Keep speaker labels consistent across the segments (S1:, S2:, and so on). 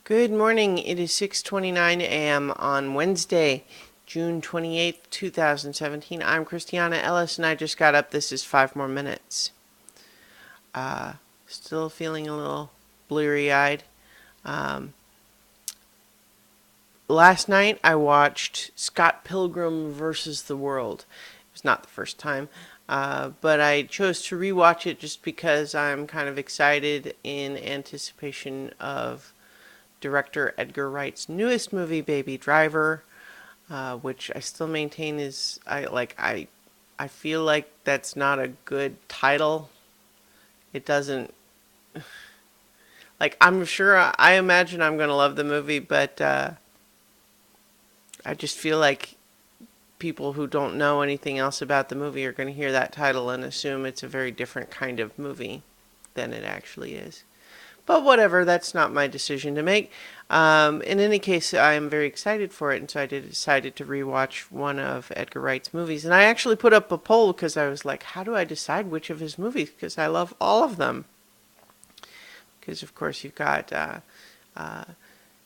S1: Good morning. It is 6:29 a.m. on Wednesday, June 28th, 2017. I'm Christiana Ellis and I just got up. This is 5 more minutes. Still feeling a little bleary-eyed. Um, Last night I watched Scott Pilgrim versus the World. It was not the first time, but I chose to rewatch it just because I'm kind of excited in anticipation of director Edgar Wright's newest movie, Baby Driver, which I still maintain is I feel like that's not a good title. It doesn't I'm sure I imagine I'm going to love the movie, but I just feel like people who don't know anything else about the movie are going to hear that title and assume it's a very different kind of movie than it actually is. But whatever, that's not my decision to make. In any case, I am very excited for it, and so I decided to rewatch one of Edgar Wright's movies. And I actually put up a poll because I was like, how do I decide which of his movies? Because I love all of them. Because, of course, you've got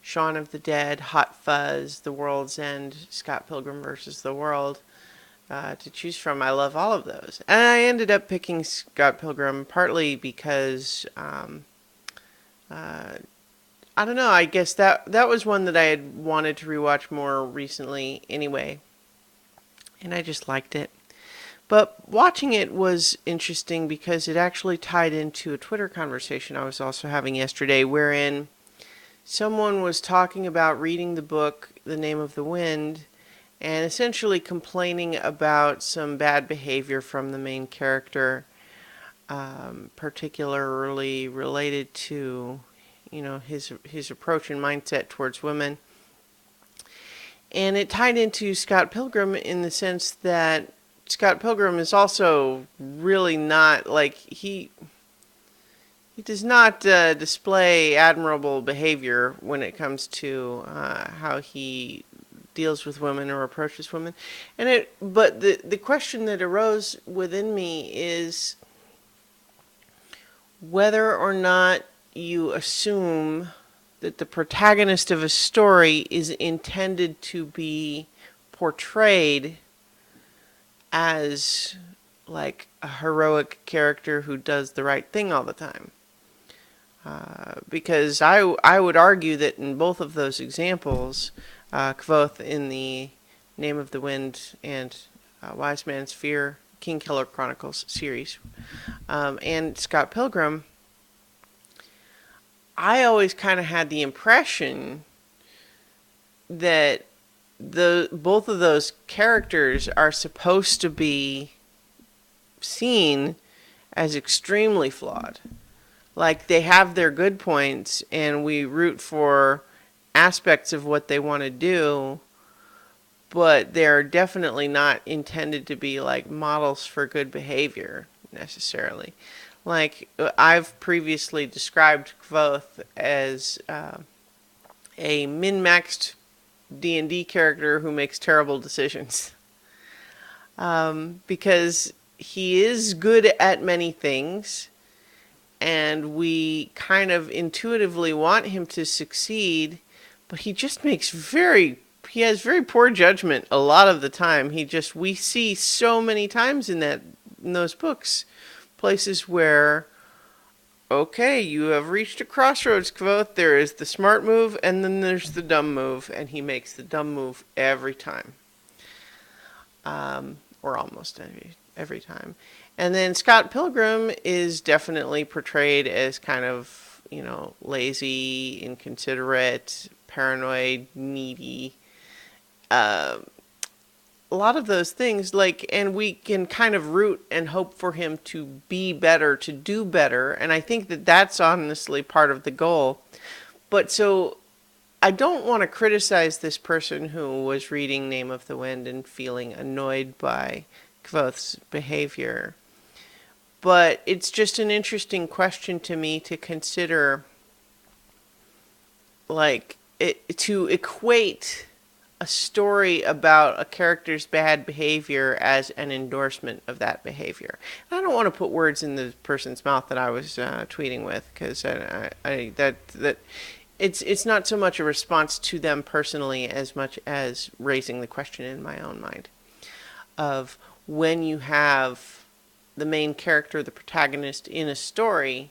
S1: Shaun of the Dead, Hot Fuzz, The World's End, Scott Pilgrim versus the World to choose from. I love all of those. And I ended up picking Scott Pilgrim partly because I don't know. I guess that was one that I had wanted to rewatch more recently anyway, and I just liked it. But watching it was interesting because it actually tied into a Twitter conversation I was also having yesterday, wherein someone was talking about reading the book The Name of the Wind and essentially complaining about some bad behavior from the main character, particularly related to his approach and mindset towards women. And it tied into Scott Pilgrim in the sense that Scott Pilgrim is also really not he does not display admirable behavior when it comes to how he deals with women or approaches women. But the question that arose within me is whether or not you assume that the protagonist of a story is intended to be portrayed as like a heroic character who does the right thing all the time. Because I would argue that in both of those examples, both in the Name of the Wind and Wise Man's Fear, Kingkiller Chronicles series, and Scott Pilgrim, I always kind of had the impression that both of those characters are supposed to be seen as extremely flawed. Like they have their good points and we root for aspects of what they want to do, but they're definitely not intended to be like models for good behavior necessarily. Like I've previously described Kvothe as a min-maxed D&D character who makes terrible decisions. Because he is good at many things, and we kind of intuitively want him to succeed, but he just he has very poor judgment a lot of the time. We see so many times in those books, places where, okay, you have reached a crossroads, Kvothe. There is the smart move, and then there's the dumb move, and he makes the dumb move every time. Or almost every time. And then Scott Pilgrim is definitely portrayed as kind of, lazy, inconsiderate, paranoid, needy. A lot of those things, and we can kind of root and hope for him to be better, to do better. And I think that that's honestly part of the goal. But so I don't want to criticize this person who was reading Name of the Wind and feeling annoyed by Kvothe's behavior. But it's just an interesting question to me to consider, to equate a story about a character's bad behavior as an endorsement of that behavior. And I don't want to put words in the person's mouth that I was tweeting with, because it's not so much a response to them personally as much as raising the question in my own mind of when you have the main character, the protagonist in a story,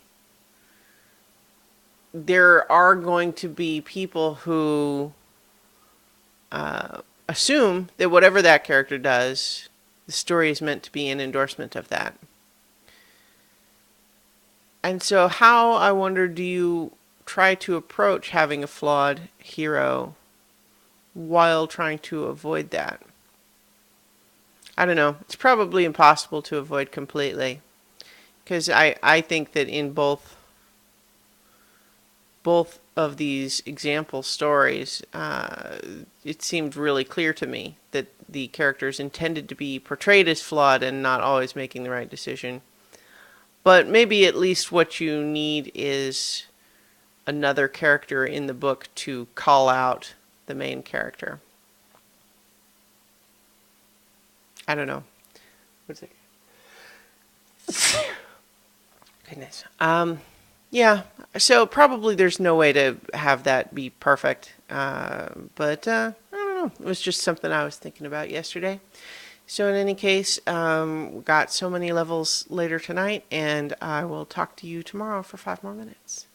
S1: there are going to be people who assume that whatever that character does, the story is meant to be an endorsement of that. And so, how, I wonder, do you try to approach having a flawed hero while trying to avoid that? I don't know. It's probably impossible to avoid completely. Because I think that in both of these example stories, it seemed really clear to me that the characters intended to be portrayed as flawed and not always making the right decision. But maybe at least what you need is another character in the book to call out the main character. I don't know. What's it? Goodness. Yeah. So probably there's no way to have that be perfect. But I don't know. It was just something I was thinking about yesterday. So in any case, we got so many levels later tonight, and I will talk to you tomorrow for 5 more minutes.